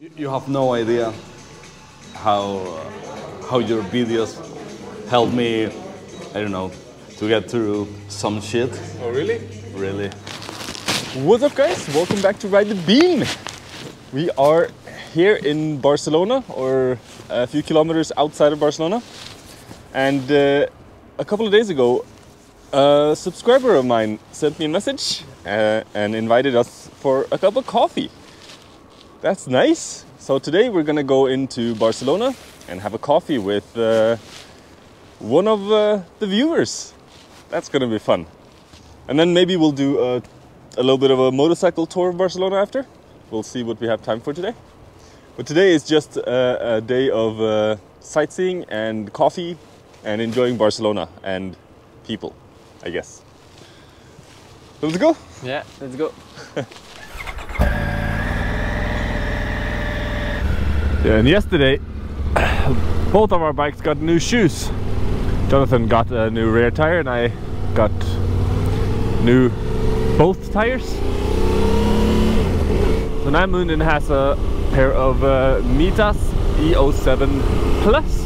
You have no idea how your videos help me, I don't know, to get through some shit. Oh, really? Really. What's up, guys? Welcome back to Ride the Beam. We are here in Barcelona, or a few kilometers outside of Barcelona. And a couple of days ago, a subscriber of mine sent me a message and invited us for a cup of coffee. That's nice. So today we're gonna go into Barcelona and have a coffee with one of the viewers. That's gonna be fun. And then maybe we'll do a little bit of a motorcycle tour of Barcelona after. We'll see what we have time for today. But today is just a day of sightseeing and coffee and enjoying Barcelona and people, I guess. So let's go. Yeah, let's go. Yeah, and yesterday, both of our bikes got new shoes. Jonathan got a new rear tire and I got new both tires. So now Moonin has a pair of Mitas E07 Plus.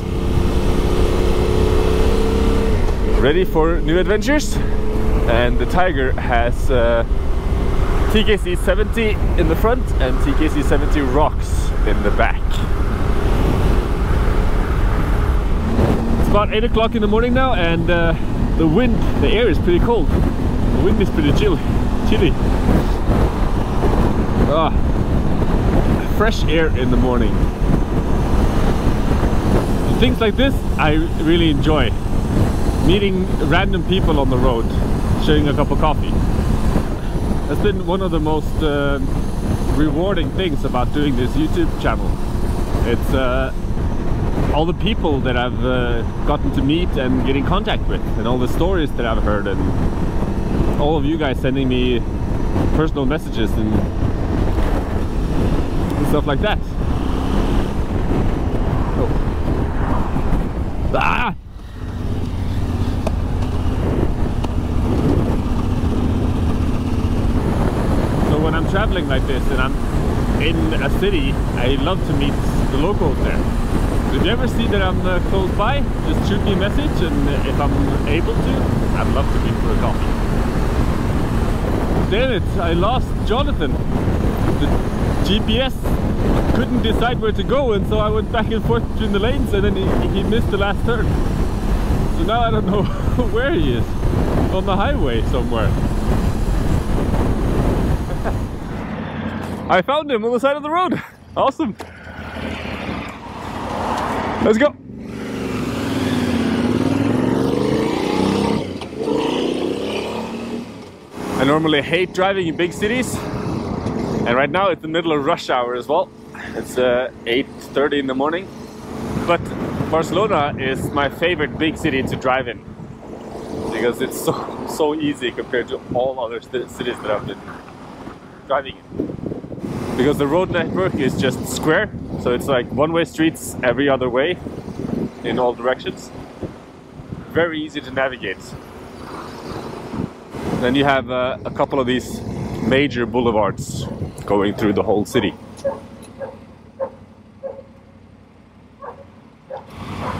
Ready for new adventures. And the Tiger has TKC 70 in the front and TKC 70 rocks in the back. It's about 8 o'clock in the morning now, and the wind, the air is pretty cold. The wind is pretty chilly. Fresh air in the morning. And things like this I really enjoy. Meeting random people on the road, sharing a cup of coffee. That's been one of the most rewarding things about doing this YouTube channel. It's all the people that I've gotten to meet and get in contact with, and all the stories that I've heard, and all of you guys sending me personal messages and stuff like that. Oh. Ah! When I'm traveling like this and I'm in a city, I love to meet the locals there. If you ever see that I'm close by, just shoot me a message, and if I'm able to, I'd love to meet for a coffee. Damn it, I lost Jonathan. The GPS couldn't decide where to go, and so I went back and forth between the lanes, and then he missed the last turn. So now I don't know where he is. On the highway somewhere. I found him on the side of the road. Awesome. Let's go. I normally hate driving in big cities, and right now it's the middle of rush hour as well. It's 8:30 in the morning, but Barcelona is my favorite big city to drive in because it's so easy compared to all other cities that I've been driving in. Because the road network is just square, so it's like one-way streets every other way in all directions. Very easy to navigate. Then you have a couple of these major boulevards going through the whole city.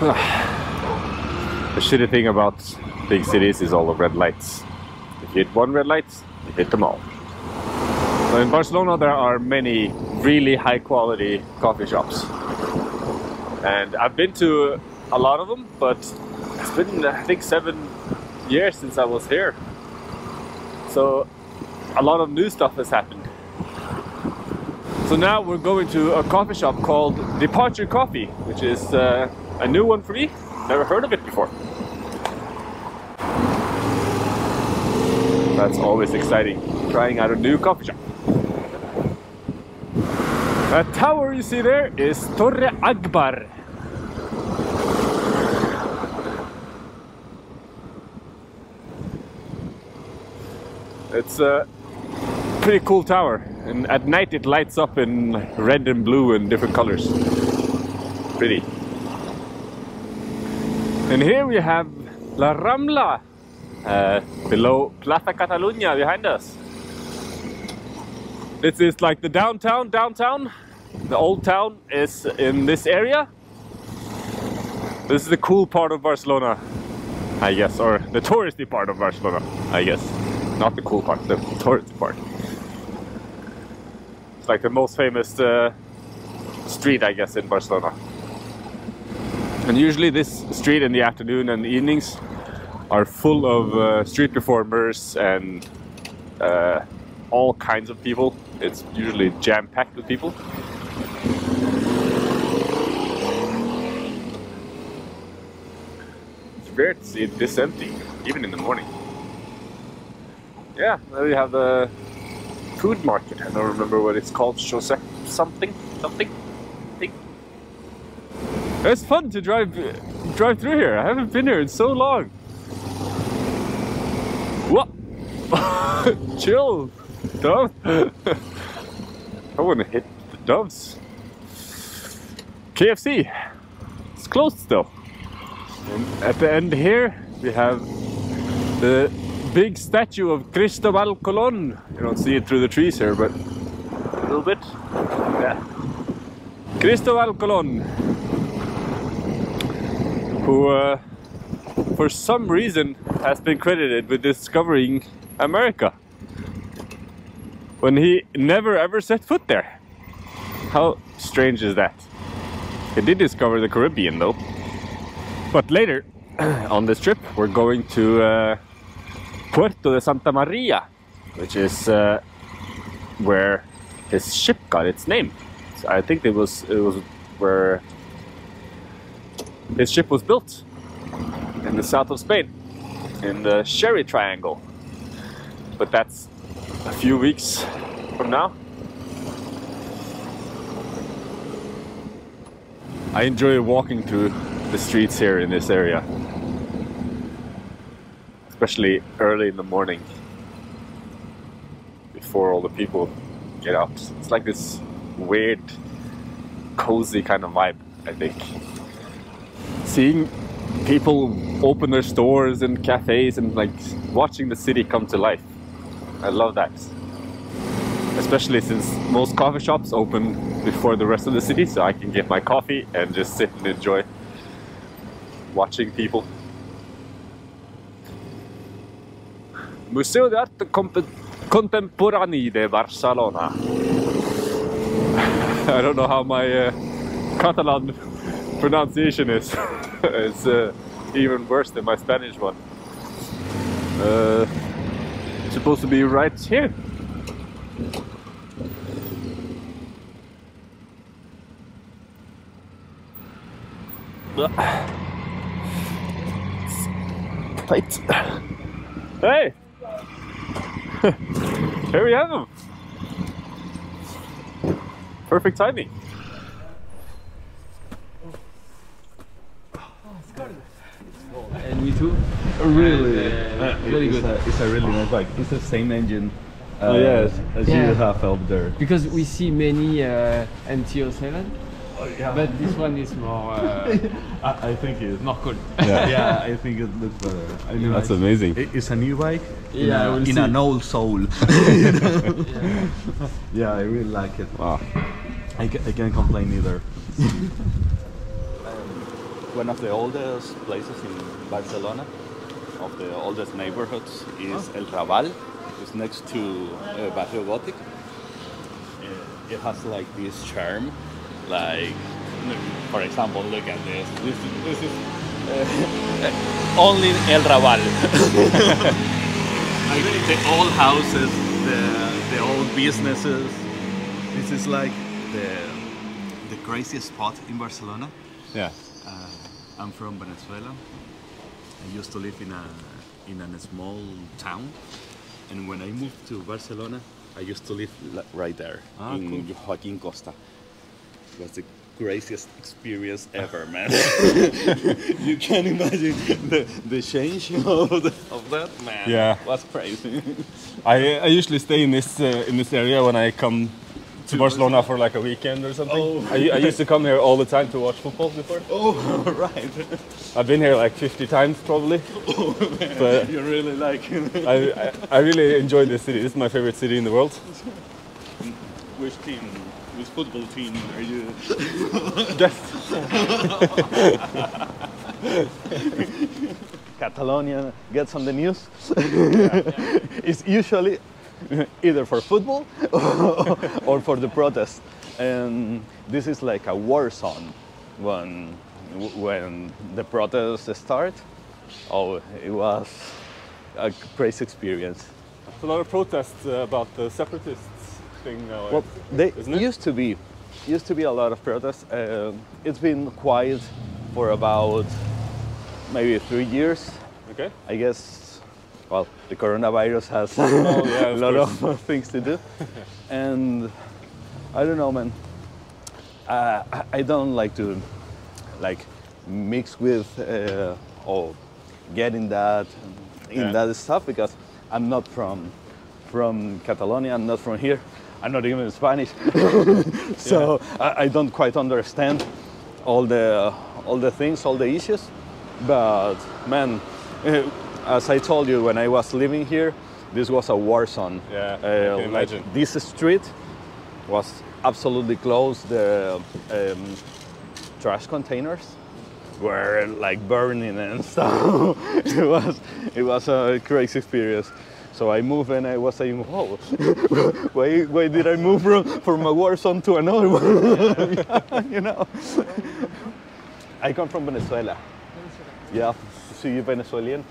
The shitty thing about big cities is all the red lights. If you hit one red light, you hit them all. So in Barcelona there are many really high quality coffee shops, and I've been to a lot of them, but it's been I think 7 years since I was here, so a lot of new stuff has happened. So now we're going to a coffee shop called Departure Coffee, which is a new one for me. Never heard of it before. That's always exciting, trying out a new coffee shop. That tower you see there is Torre Akbar. It's a pretty cool tower, and at night it lights up in red and blue and different colors. Pretty. And here we have La Rambla, below Plaza Catalunya behind us. This is like the downtown the old town is in this area. This is the cool part of Barcelona, I guess, or the touristy part of Barcelona, I guess. Not the cool part, the touristy part. It's like the most famous street, I guess, in Barcelona. And usually this street in the afternoon and evenings are full of street performers and all kinds of people. It's usually jam-packed with people. It's weird to see it this empty, even in the morning. Yeah, there you have the food market. I don't remember what it's called. Joseph something. It's fun to drive through here. I haven't been here in so long. What? Chill, dove. I want to hit the doves. KFC. It's closed still. And at the end here, we have the big statue of Cristobal Colon. You don't see it through the trees here, but a little bit. Yeah. Cristobal Colon, who for some reason has been credited with discovering America when he never ever set foot there. How strange is that? He did discover the Caribbean though. But later on this trip we're going to Puerto de Santa Maria, which is where his ship got its name. So I think it was where his ship was built, in the south of Spain, in the Sherry Triangle. But that's a few weeks from now. I enjoy walking through the streets here in this area, especially early in the morning, before all the people get up. It's like this weird, cozy kind of vibe, I think. Seeing people open their stores and cafes and like watching the city come to life. I love that. Especially since most coffee shops open before the rest of the city, so I can get my coffee and just sit and enjoy watching people. Museo de Arte Contemporáneo de Barcelona. I don't know how my Catalan pronunciation is. It's even worse than my Spanish one. It's supposed to be right here. Tight. Hey! Here we have him. Perfect timing. And me too. Really? Very good. It's a really nice bike. It's the same engine Yes. as Yeah. you have up there. Because we see many MT-07, but this one is more I think it's more cool. yeah, I think it looks better. I mean, That's amazing. It's a new bike Yeah, we'll in see. an old soul. Yeah. Yeah, I really like it. Wow. I can't complain either. One of the oldest places in Barcelona, of the oldest neighborhoods, is El Rawal. It's next to Barrio Gothic. It has like this charm, like, for example, look at this. This is only El Rawal. Like the old houses, the old businesses. This is like the craziest spot in Barcelona. Yeah. I'm from Venezuela. I used to live in a small town, and when I moved to Barcelona, I used to live right there in Joaquin Costa. It was the craziest experience ever, man. You can imagine the change of that, man. Yeah. It was crazy. I usually stay in this area when I come to Barcelona for like a weekend or something. Oh. I used to come here all the time to watch football before. Oh, right. I've been here like 50 times probably. Oh, man. But You really like it. I really enjoy this city. This is my favorite city in the world. Which team Which football team are you? Catalonia gets on the news. It's usually either for football or for the protest. And this is like a war zone when the protests start. Oh, it was a crazy experience. There's a lot of protests about the separatists thing now. Well, they isn't it? used to be a lot of protests. It's been quiet for about maybe 3 years. Okay. I guess, well, the coronavirus has yeah, a lot of things to do. And I don't know, man. I don't like to mix with or get in that stuff because I'm not from Catalonia. I'm not from here. I'm not even Spanish, so I don't quite understand all the things, all the issues. But man, as I told you, when I was living here, this was a war zone. Yeah, I can imagine. This street was absolutely closed. The trash containers were like burning and stuff. it was a crazy experience. So I moved and I was saying, "Whoa, why did I move from a war zone to another one?" You know. I come from Venezuela. Yeah, so you're Venezuelan.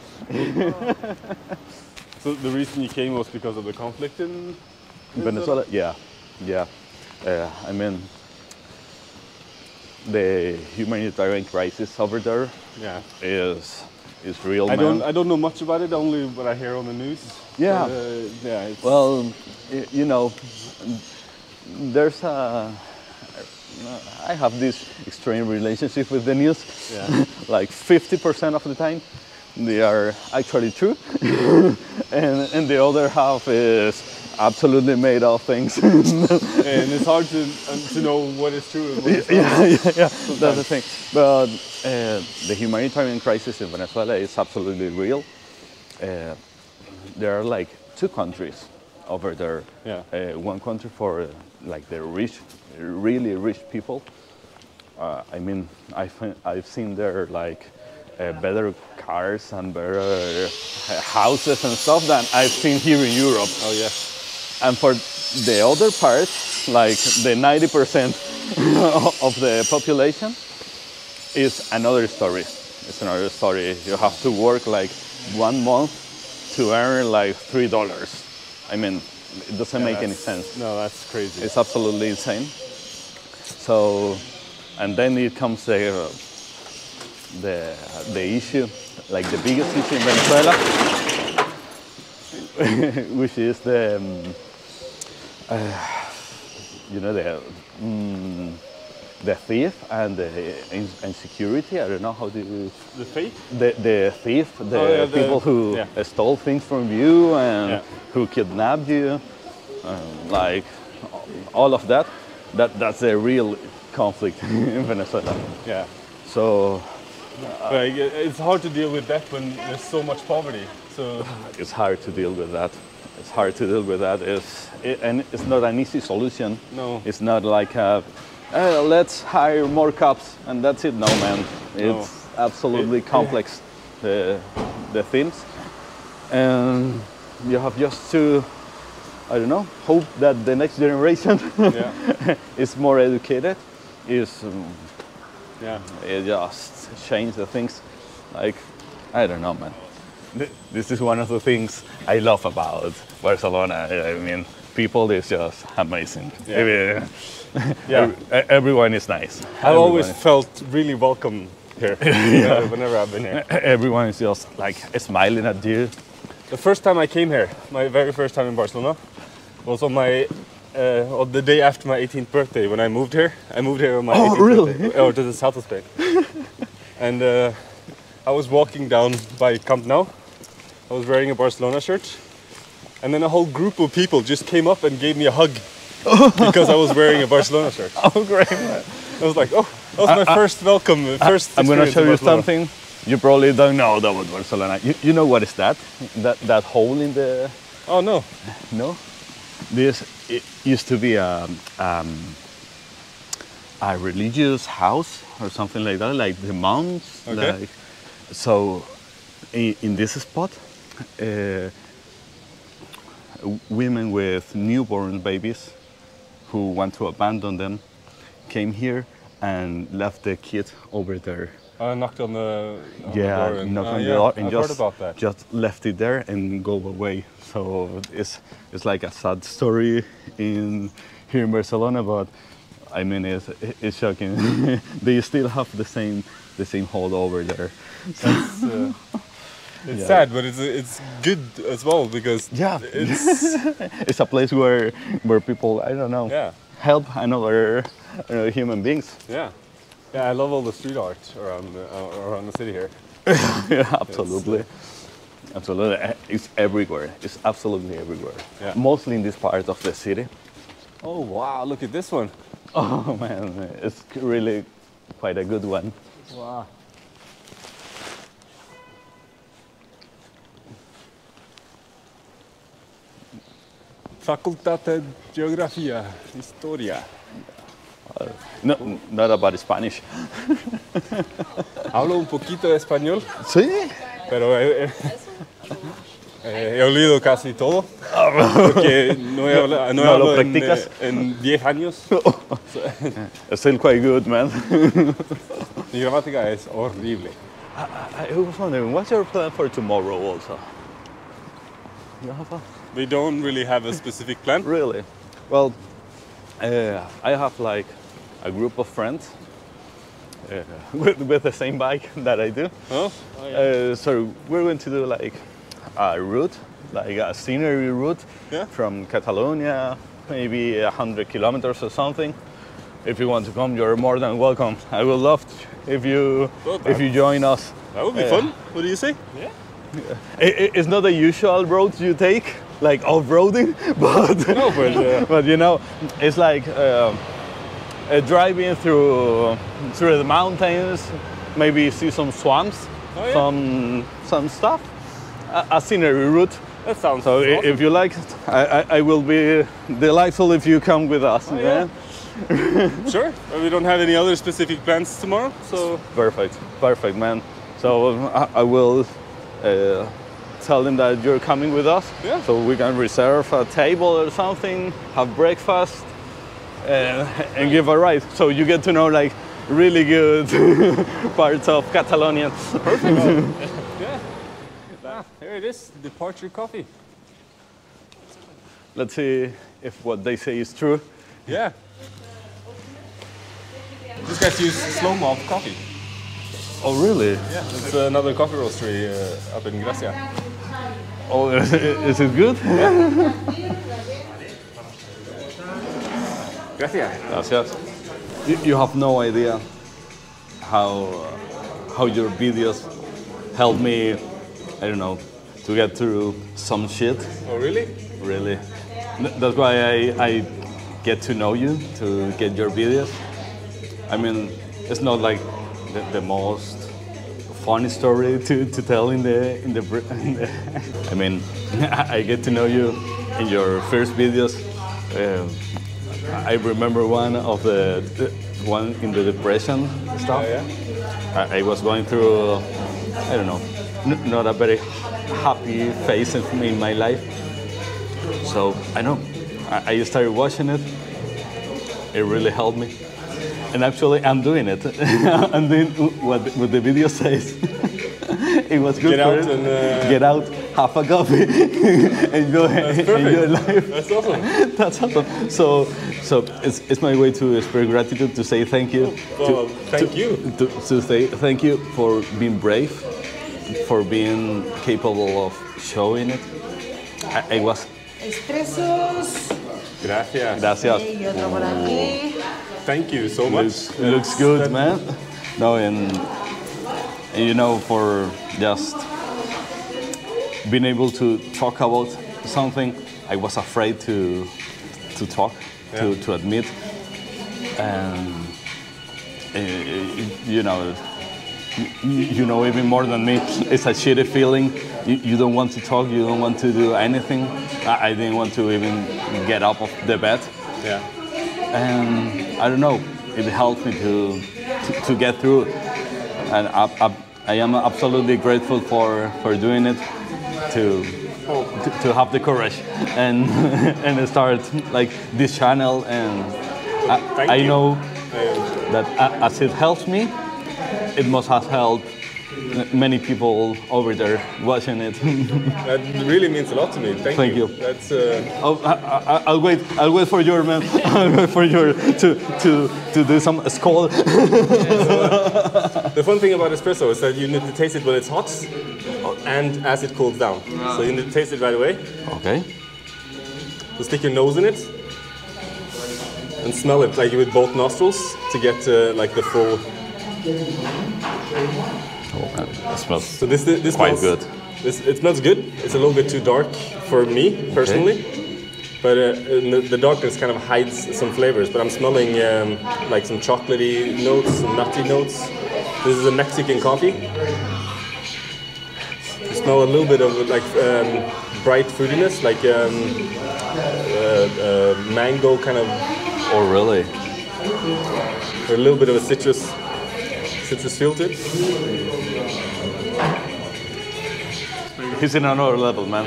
So the reason you came was because of the conflict in Venezuela? Yeah. I mean, the humanitarian crisis over there is real. I don't know much about it. Only what I hear on the news. Yeah. But, well, you know, there's I have this extreme relationship with the news. Yeah. Like 50% of the time, they are actually true, and the other half is absolutely made of things. And it's hard to know what is true and what is not. Yeah. That's the thing. But the humanitarian crisis in Venezuela is absolutely real. There are like 2 countries over there. Yeah. One country for like the rich, really rich people. I mean, I've seen there like better cars and better houses and stuff than I've seen here in Europe. Oh yeah. And for the other part, like the 90% of the population, is another story. It's another story. You have to work like 1 month to earn like $3. I mean, it doesn't make any sense. No, that's crazy. It's absolutely insane. So, and then it comes the issue, like the biggest issue in Venezuela, which is the the thief and the insecurity. I don't know how to. The fake? The thief, the people who stole things from you and who kidnapped you, like all of that. That's a real conflict in Venezuela. Yeah. So it's hard to deal with that when there's so much poverty. So it's hard to deal with that. It's hard to deal with that. And it's not an easy solution. No. It's not like let's hire more cops and that's it. No, man. It's absolutely complex, the themes. And you have just to, I don't know, hope that the next generation is more educated, it just change the things. Like, I don't know, man. This is one of the things I love about Barcelona. I mean, people is just amazing. Yeah. Everyone is nice. I've always felt really welcome here whenever I've been here. Everyone is just like smiling at you. The first time I came here, my very first time in Barcelona, was on the day after my 18th birthday when I moved here. I moved here on my 18th birthday, or to the south of Spain. And I was walking down by Camp Nou. I was wearing a Barcelona shirt. And then a whole group of people just came up and gave me a hug because I was wearing a Barcelona shirt. Oh, great. I was like, oh, that was my first welcome, I'm going to show you something. You probably don't know about Barcelona. You know what is that? That hole in the... Oh, no. No? It used to be a a religious house or something like that, like the monks. Okay. Like, so in this spot, women with newborn babies who want to abandon them came here and left the kid over there. Knocked on the Yeah, door. knocked on the door and I've heard about that. just left it there and go away. So it's like a sad story here in Barcelona, but I mean it's shocking. They still have the same hold over there. That's, it's sad, but it's good as well because Yeah, it's it's a place where people, I don't know, yeah. help another human beings. Yeah, I love all the street art around the city here. Yeah, absolutely. Absolutely. It's everywhere. It's absolutely everywhere. Yeah. Mostly in this part of the city. Oh wow! Look at this one. Oh man, it's really quite a good one. Wow. Facultad de Geografía, Historia. No, not about Spanish. Hablo un poquito de español, Sí. pero he olvidado casi todo. Porque no he hablado, ¿No lo hablo practicas? en 10 años. It's still quite good, man. Mi gramática es horrible. I was wondering, what's your plan for tomorrow also? You have a... We don't really have a specific plan. Really? Well, I have like a group of friends with the same bike that I do. Oh? So we're going to do like a route, like a scenery route Yeah. from Catalonia, maybe 100 kilometers or something. If you want to come, you're more than welcome. I would love if you join us. That would be fun. What do you say? Yeah. It's not the usual roads you take, like off-roading, but No, but but you know, it's like driving through the mountains, maybe see some swamps, Oh, yeah. some stuff, a scenery route. that sounds So awesome. if you like, I will be delightful if you come with us. Oh, yeah. Sure. We don't have any other specific plans tomorrow, so Perfect, man. So I will tell them that you're coming with us, Yeah. so we can reserve a table or something, have breakfast, and give a ride. So you get to know like really good parts of Catalonia. yeah. Here it is, departure coffee. Let's see if what they say is true. Yeah. These guys use slow malt coffee. Oh, really? Yeah, it's another coffee roastery up in Gracia. Oh, is it good? Gracias. Gracias. You have no idea how your videos help me, I don't know, to get through some shit. Oh, really? Really. That's why I get to know you, to get your videos. I mean, it's not like the most funny story to tell in the I mean, I get to know you in your first videos. I remember one of the one in the depression stuff. Oh, yeah? I was going through, I don't know, not a very happy phase in my life. So I know, I started watching it. It really helped me. And actually, I'm doing it. I'm doing what the video says. It was good Get for out it. and Get out, have a coffee, enjoy life. That's awesome. That's awesome. So it's my way to express gratitude, to say thank you. Well, thank you. To say thank you for being brave, for being capable of showing it. I was. Expresos. Gracias. Gracias. Y otro por aquí. Thank you so much. Looks good, man. No, and you know, for just being able to talk about something I was afraid to talk, to admit, and you know even more than me, it's a shitty feeling. You don't want to talk, you don't want to do anything. I didn't want to even get up of the bed. Yeah. And I don't know, it helps me to get through, and I am absolutely grateful for doing it, to have the courage and and start like this channel, and I know that as it helps me, it must have helped many people over there watching it. That really means a lot to me. Thank you. That's. I'll wait. I'll wait for your man. I'll wait for your to do some skull. The fun thing about espresso is that you need to taste it when it's hot and as it cools down. So you need to taste it right away. Okay. So stick your nose in it and smell it like with both nostrils to get like the full. It smells So this quite smells good. It smells good. It's a little bit too dark for me personally, but the darkness kind of hides some flavors. But I'm smelling like some chocolatey notes, some nutty notes. This is a Mexican coffee. You smell a little bit of like bright fruitiness, like mango kind of, Oh, really? or a little bit of a citrus feel to it. He's in another level, man.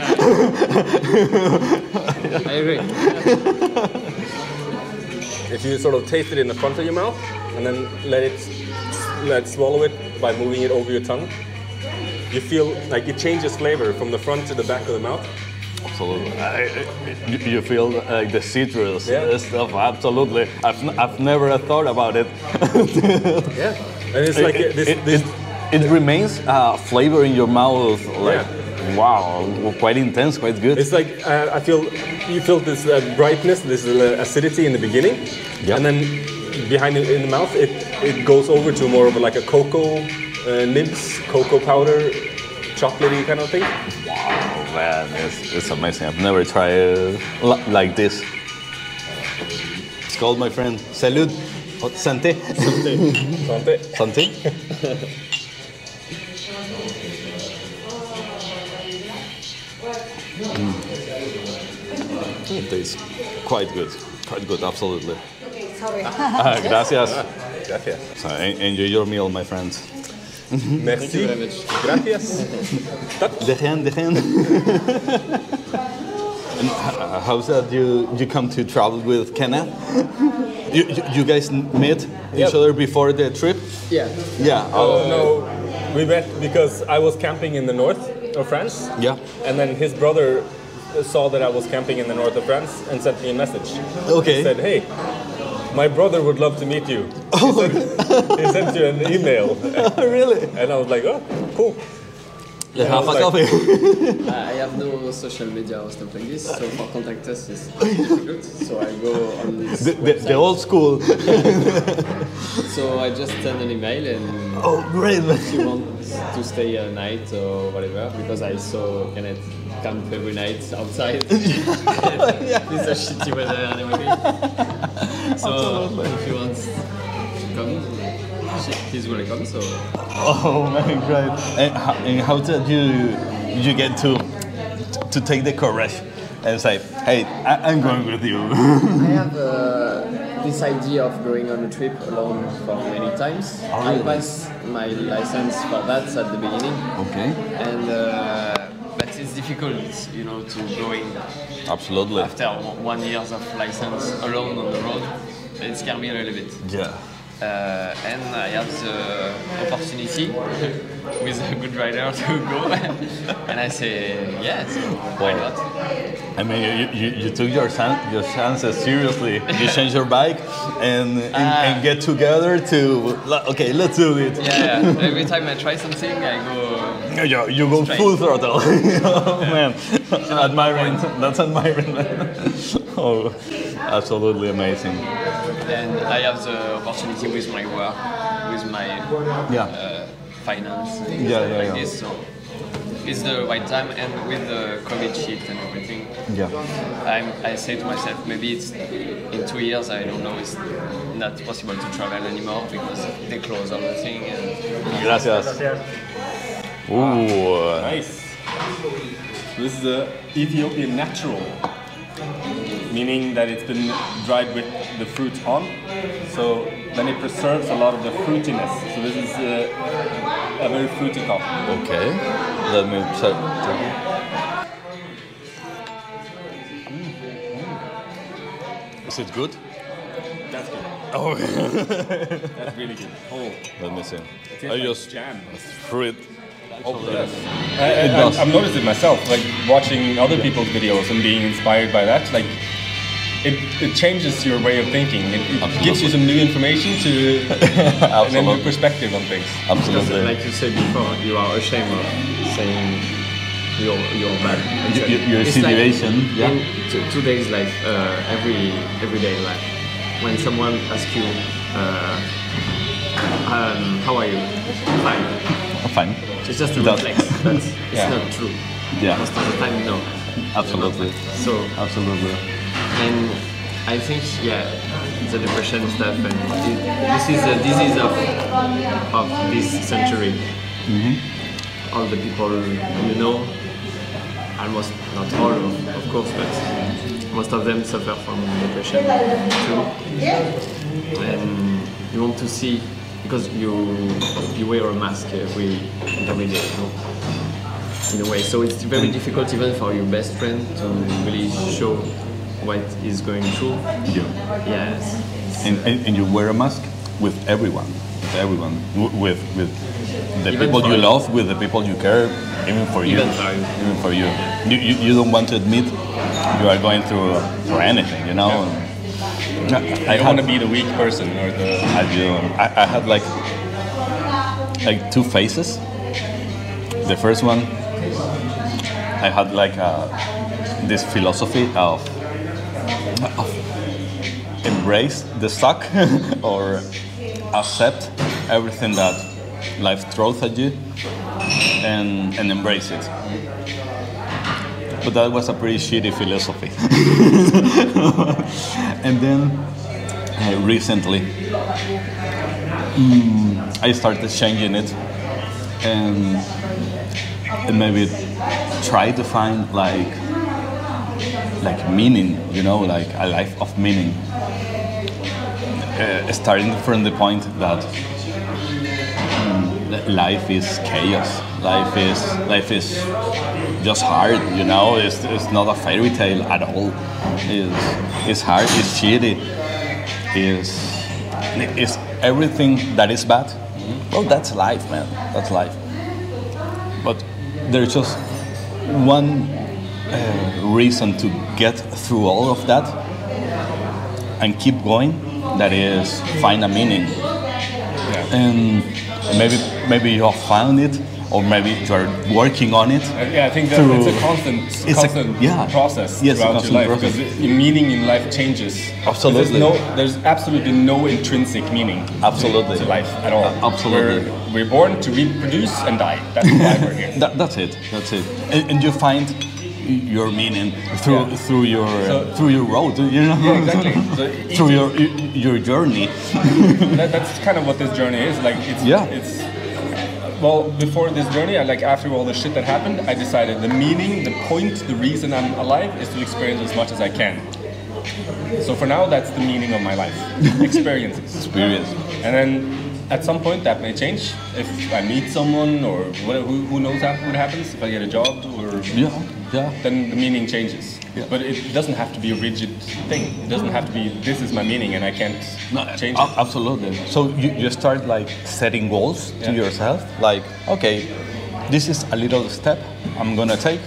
I agree. If you sort of taste it in the front of your mouth and then let swallow it by moving it over your tongue, you feel like it changes flavor from the front to the back of the mouth. Absolutely. You feel like the citrus stuff. Absolutely. I've never thought about it. Yeah, and it's like it remains flavor in your mouth. Like, wow, quite intense, quite good. It's like I feel you feel this brightness, this acidity in the beginning, and then behind it in the mouth, it goes over to more of like a cocoa nibs, cocoa powder, chocolatey kind of thing. Wow, man, it's amazing. I've never tried like this. It's called, my friend. Salud. Santé. Santé. Santé. It tastes quite good. Quite good, absolutely. Okay, sorry. Gracias. Gracias. So, enjoy your meal, my friends. Merci. Gracias. Dejen. And how's that you come to travel with Kenneth? You guys met each other before the trip? Yeah. Yeah. No, we met because I was camping in the north of France. Yeah. And then his brother saw that I was camping in the north of France and sent me a message. Okay. He said, "Hey, my brother would love to meet you." He sent you an email. Really? And I was like, "Oh, cool." Let's have a coffee. I have no social media or stuff like this, so for contact us is difficult. So I go on this The old school. So I just send an email and Oh, great. if you want to stay a night or whatever, because I saw Kenneth camp every night outside. It's a shitty weather and everything. So if you want to come, he's welcome. So. Oh man, great. And how did you get to take the courage and say, hey, I'm going with you? I have this idea of going on a trip alone for many times. Oh, really? I passed my license for that at the beginning. Okay. And but it's difficult, to going Absolutely. after 1 year of license alone on the road. It scared me a little bit. Yeah. And I have the opportunity with a good rider to go, and I say yes, why not? I mean, you took your chances seriously. You changed your bike and get together to okay, let's do it. Yeah. Every time I try something, I go. You go straight. full throttle. Oh man, admiring. That's admiring. Oh, absolutely amazing. And I have the opportunity with my work, with my finance, and stuff like this. So it's the right time, and with the COVID shit and everything, I say to myself, maybe it's in 2 years. I don't know. It's not possible to travel anymore because they close everything. And Gracias. Ooh. Nice. This is the Ethiopian natural, meaning that it's been dried with the fruit on. So then it preserves a lot of the fruitiness. So this is a very fruity coffee. Okay, let me check. Is it good? That's good. Oh, That's really good. Oh, let me see. tastes I like just jam. threw it. Oh, yes. It does. I've noticed it myself, like watching other people's videos and being inspired by that. Like, it changes your way of thinking. It gives you some new information to and then new perspective on things. Absolutely. Like you said before, you are ashamed of saying you're bad. Actually. Your It's situation. Like in today's life, everyday life, when someone asks you, how are you? Fine. Fine. It's just a reflex, but it's Yeah. not true. Yeah. Most of the time, no. Absolutely. So, Absolutely. and I think, yeah, the depression stuff, and this is a disease of this century. All the people you know, almost not all, of course, but most of them suffer from depression too. And you want to see, because you wear a mask every day, you know, in a way. So it's very difficult even for your best friend to really show what is going through. Yeah. Yes. And you wear a mask with everyone. With everyone. With the Even people for you you. love, with the people you care, even for you. Even for you. Even for you. You don't want to admit you are going through anything, you know? I don't want to be the weak person or the. I do. I had like two phases. The first one, I had like this philosophy of embrace the suck or accept everything that life throws at you and embrace it. But that was a pretty shitty philosophy. And then recently I started changing it and maybe try to find like meaning, you know, like a life of meaning. Starting from the point that life is chaos. Life is just hard, you know. It's not a fairy tale at all. It's hard. It's shitty. It's everything that is bad. Well, that's life, man. That's life. But there's just one reason to get through all of that and keep going. That is find a meaning. And maybe you have found it, or maybe you are working on it. Yeah, I think that it's a constant process throughout your life, because your meaning in life changes. Absolutely. There's absolutely no intrinsic meaning to life at all. Absolutely. We're born to reproduce and die. That's why we're here. That's it. And you find your meaning through your road, you know. Yeah, exactly. So through your journey. That's kind of what this journey is. Like it's well, before this journey, after all the shit that happened, I decided the meaning, the point, the reason I'm alive is to experience as much as I can. So for now, that's the meaning of my life. Experiences. And then at some point that may change if I meet someone or whatever, who knows what happens, if I get a job or then the meaning changes. Yeah. But it doesn't have to be a rigid thing. It doesn't have to be this is my meaning and I can't change it. Absolutely. So you start like setting goals to yourself, like, okay, this is a little step I'm gonna take.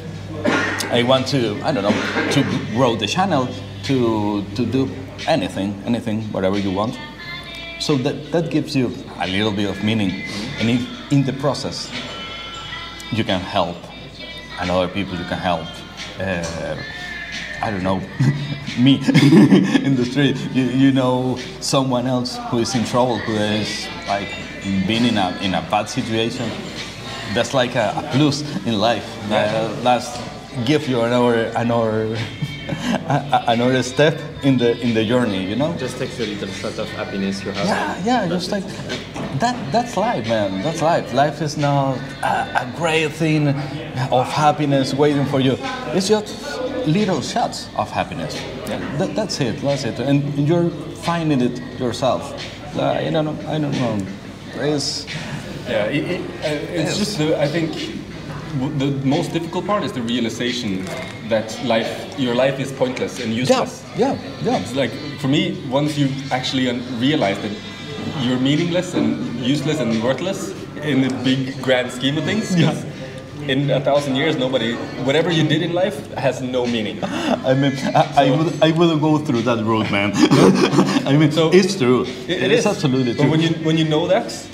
I want to, I don't know, to grow the channel, to do anything, whatever you want. So that gives you a little bit of meaning. And if in the process you can help other people, you can help, I don't know, me in the street, you know someone else who is in trouble, who is like being in a bad situation, that's like a plus in life. That's give you another step in the journey, you know. Just takes a little shot of happiness you have. Yeah, just like that's life, man. That's life. Life is not a great thing of happiness waiting for you. It's just little shots of happiness. Yeah. That's it. And you're finding it yourself. I don't know. I don't know. It's Yeah, it's just I think the most difficult part is the realization that your life is pointless and useless. yeah. It's like for me, once you actually realize that you're meaningless and useless and worthless in the big grand scheme of things. In 1,000 years, whatever you did in life has no meaning. I mean, I wouldn't go through that road, man. I mean, so it's true. It is absolutely true. But when you know that's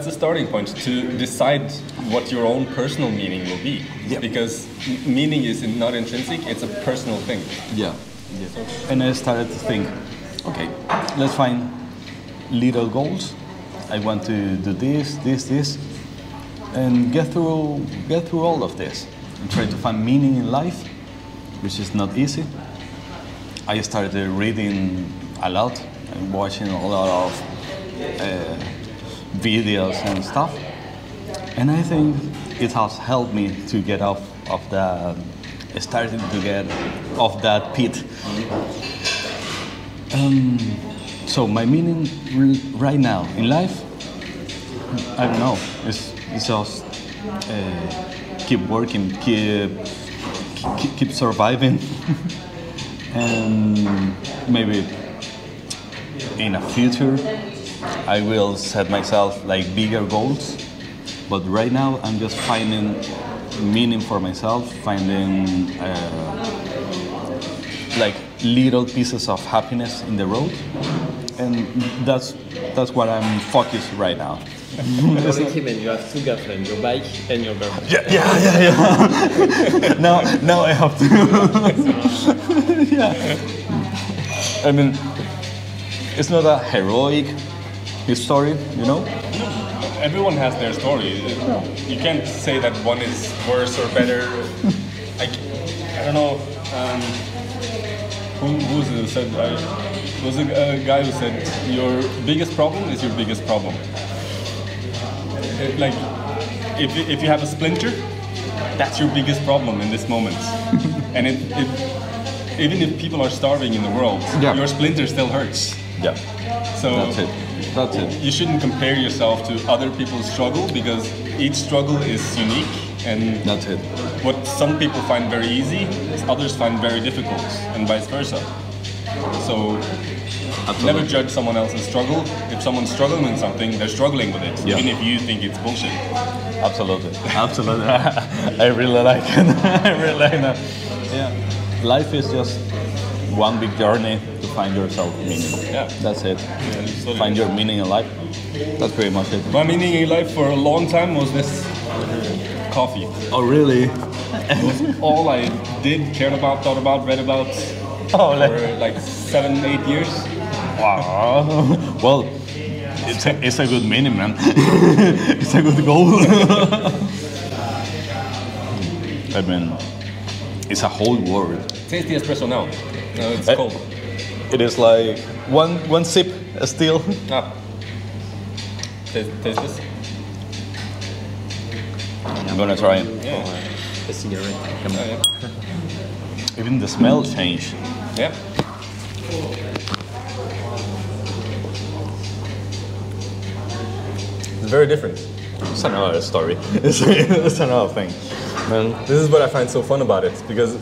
a starting point to decide what your own personal meaning will be. Yeah. Because meaning is not intrinsic; it's a personal thing. Yeah. And I started to think, okay, let's find little goals. I want to do this. And get through all of this and try to find meaning in life, which is not easy. I started reading a lot and watching a lot of videos and stuff, and I think it has helped me to get off of starting to get off that pit. So my meaning right now in life, I don't know, it's just keep working, keep surviving, and maybe in a future I will set myself like bigger goals. But right now I'm just finding meaning for myself, finding like little pieces of happiness in the road, and that's what I'm focused right now. Him and you have two girlfriends, your bike and your girlfriend. Yeah. now I have to. Yeah. I mean, it's not a heroic story, you know? Everyone has their story. You can't say that one is worse or better. I don't know. Who said? It was a guy who said, "Your biggest problem is your biggest problem." Like, if you have a splinter, that's your biggest problem in this moment. And even if people are starving in the world, your splinter still hurts. Yeah. So That's it. You shouldn't compare yourself to other people's struggle, because each struggle is unique, and that's it. What some people find very easy, others find very difficult, and vice versa. So never judge someone else's struggle. If someone's struggling in something, they're struggling with it, even if you think it's bullshit. Absolutely. I really like it. I really like that. Yeah. Life is just one big journey to find yourself meaning. Yeah. That's it. Yeah, find your meaning in life. That's pretty much it. My meaning in life for a long time was this coffee. Oh, really? It was all I did, cared about, thought about, read about for like 7-8 years. Wow. Well, it's a good meaning, man. It's a good goal. I mean, it's a whole world. Taste the espresso now. No, it's cold. It is like one sip still. Ah. Taste this. I'm gonna try it. Yeah. A cigarette. Even the smell changed. Yeah. It's very different. It's another story. It's another thing. Man, this is what I find so fun about it, because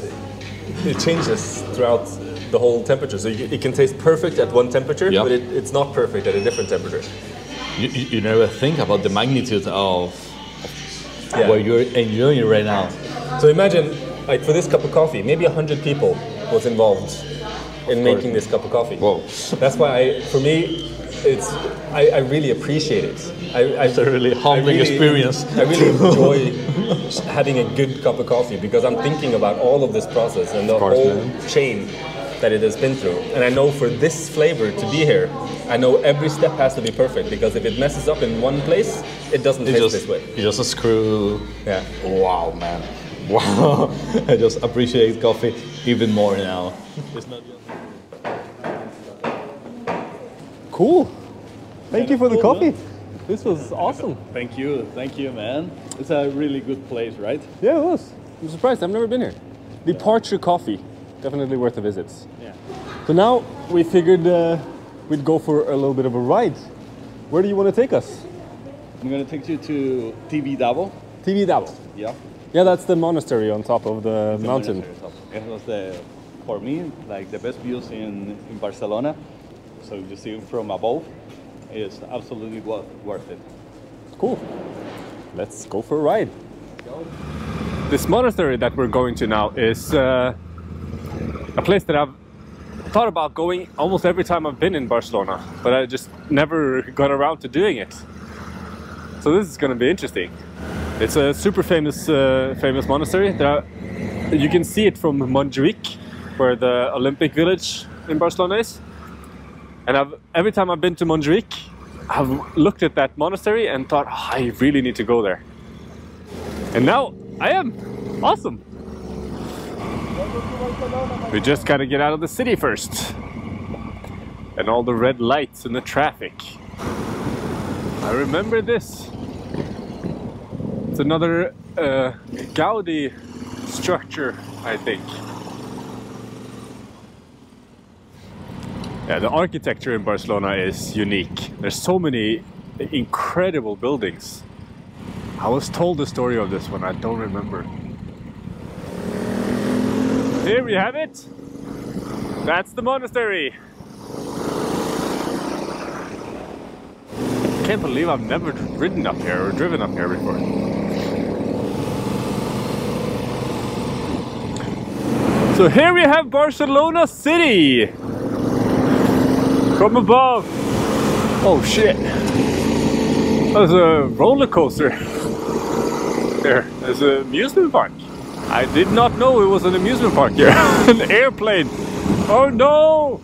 it changes throughout the whole temperature. So it can taste perfect at one temperature, but it's not perfect at a different temperature. You never think about the magnitude of what you're enjoying right now. So imagine, like for this cup of coffee, maybe 100 people was involved in making this cup of coffee. Whoa. That's why, for me, I really appreciate it. It's a really humbling experience. I really enjoy having a good cup of coffee, because I'm thinking about all of this process and the whole chain that it has been through. And I know for this flavor to be here, I know every step has to be perfect, because if it messes up in one place, it doesn't taste this way. You just screw. Yeah. Wow, man. Wow. I just appreciate coffee even more now. It's not just... Cool. Thank you for the coffee. Man. This was awesome. Thank you, man. It's a really good place, right? Yeah, it was. I'm surprised. I've never been here. Departure Coffee, definitely worth a visit. Yeah. So now we figured we'd go for a little bit of a ride. Where do you want to take us? I'm gonna take you to Tibidabo. Tibidabo. Yeah. Yeah, that's the monastery on top of the mountain. It was for me, like the best views in Barcelona. So you see it from above, it's absolutely worth it. Cool. Let's go for a ride. This monastery that we're going to now is a place that I've thought about going almost every time I've been in Barcelona, but I just never got around to doing it. So this is going to be interesting. It's a super famous monastery. You can see it from Montjuic, where the Olympic village in Barcelona is. And every time I've been to Montjuic, I've looked at that monastery and thought, oh, I really need to go there. And now I am. Awesome. We just gotta get out of the city first. And all the red lights and the traffic. I remember this. It's another Gaudi structure, I think. Yeah, the architecture in Barcelona is unique. There's so many incredible buildings. I was told the story of this one, I don't remember. Here we have it. That's the monastery. I can't believe I've never ridden up here or driven up here before. So here we have Barcelona City. From above. Oh shit. There's a roller coaster. There's an amusement park. I did not know it was an amusement park here. An airplane. Oh no!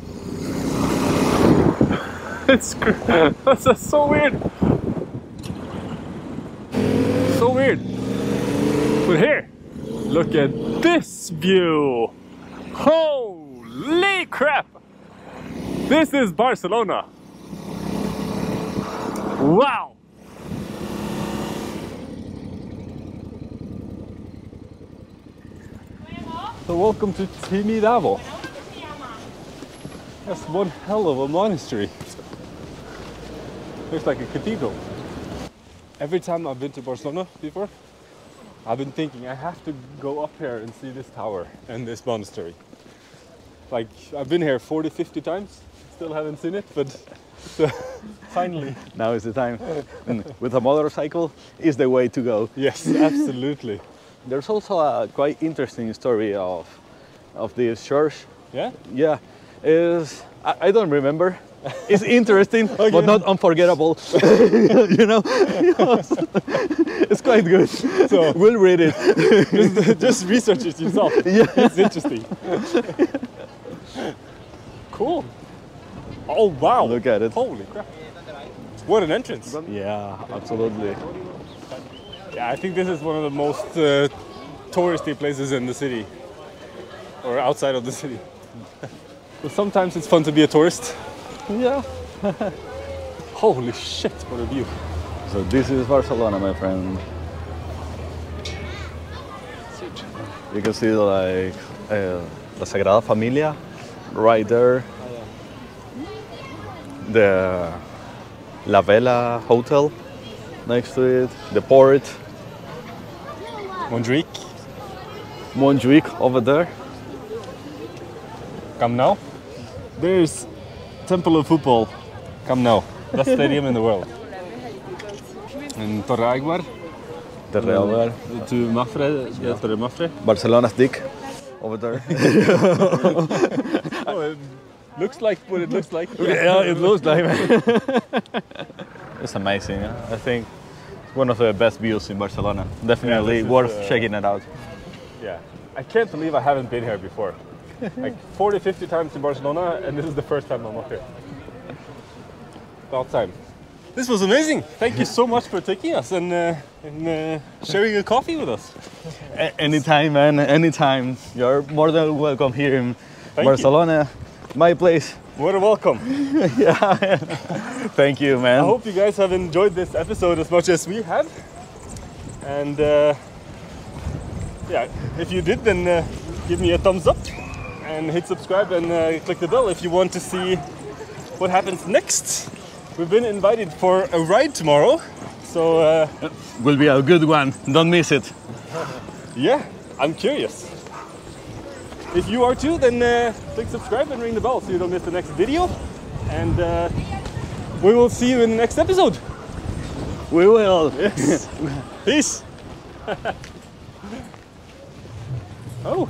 That's so weird. So weird. But here, look at this view. Holy crap! This is Barcelona. Wow! So welcome to Tibidabo. That's one hell of a monastery. Looks like a cathedral. Every time I've been to Barcelona before, I've been thinking I have to go up here and see this tower and this monastery. Like, I've been here 40, 50 times, still haven't seen it, but finally. Now is the time. And with a motorcycle is the way to go. Yes, absolutely. There's also a quite interesting story of this church. Yeah? Yeah. I don't remember. It's interesting, Okay. but not unforgettable. You know? It's quite good. So we'll read it. just research it yourself. Yeah. It's interesting. Cool. Oh wow. Look at it. Holy crap. What an entrance. Yeah, absolutely. Yeah, I think this is one of the most touristy places in the city. Or outside of the city. But sometimes it's fun to be a tourist. Yeah. Holy shit, what a view. So this is Barcelona, my friend. You can see like La Sagrada Familia right there. The La Vela Hotel next to it. The port. Montjuic over there. Camp Nou. There's Temple of Football. Camp Nou. Best stadium in the world. And Torre Agbar. To Mafre. Yeah, Torre Mafre. Barcelona's dick over there. Oh, it looks like what it looks like. Yeah, it looks like. It's amazing. I think it's one of the best views in Barcelona. Definitely Yeah, worth checking it out. Yeah. I can't believe I haven't been here before. Like 40, 50 times in Barcelona, and this is the first time I'm up here. About time. This was amazing. Thank you so much for taking us and sharing a coffee with us. Anytime, man. Anytime. You're more than welcome here in Thank Barcelona. My place. What a welcome. Yeah. Thank you, man. I hope you guys have enjoyed this episode as much as we have. And yeah, if you did, then give me a thumbs up and hit subscribe and click the bell if you want to see what happens next. We've been invited for a ride tomorrow, so Will be a good one. Don't miss it. yeah, I'm curious. If you are too, then click subscribe and ring the bell so you don't miss the next video. And we will see you in the next episode. We will. Yes. Peace. Oh.